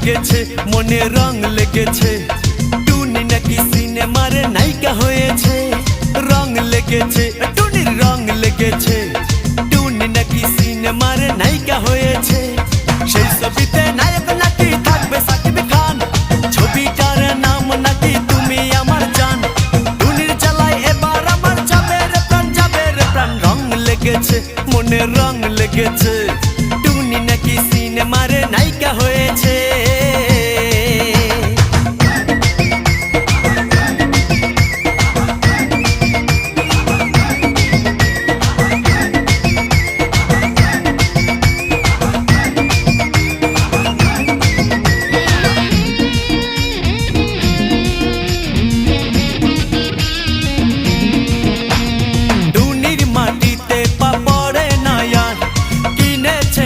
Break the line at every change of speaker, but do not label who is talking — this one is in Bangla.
লেগেছে মনে রং লেগেছে টুনি নাকি সিনেমার নায়িকা হয়েছে রং লেগেছে টুনির রং লেগেছে টুনি নাকি সিনেমার নায়িকা হয়েছে সেই ছবিতে নায়ক নাকি থাকবে সাকিব খান ছবিটার নাম নাকি তুমি আমার জান টুনির জ্বালায় এবার আমার যাবে রে প্রাণ রং লেগেছে মনে রং লেগেছে টুনি নাকি সিনেমার নায়িকা হয়েছে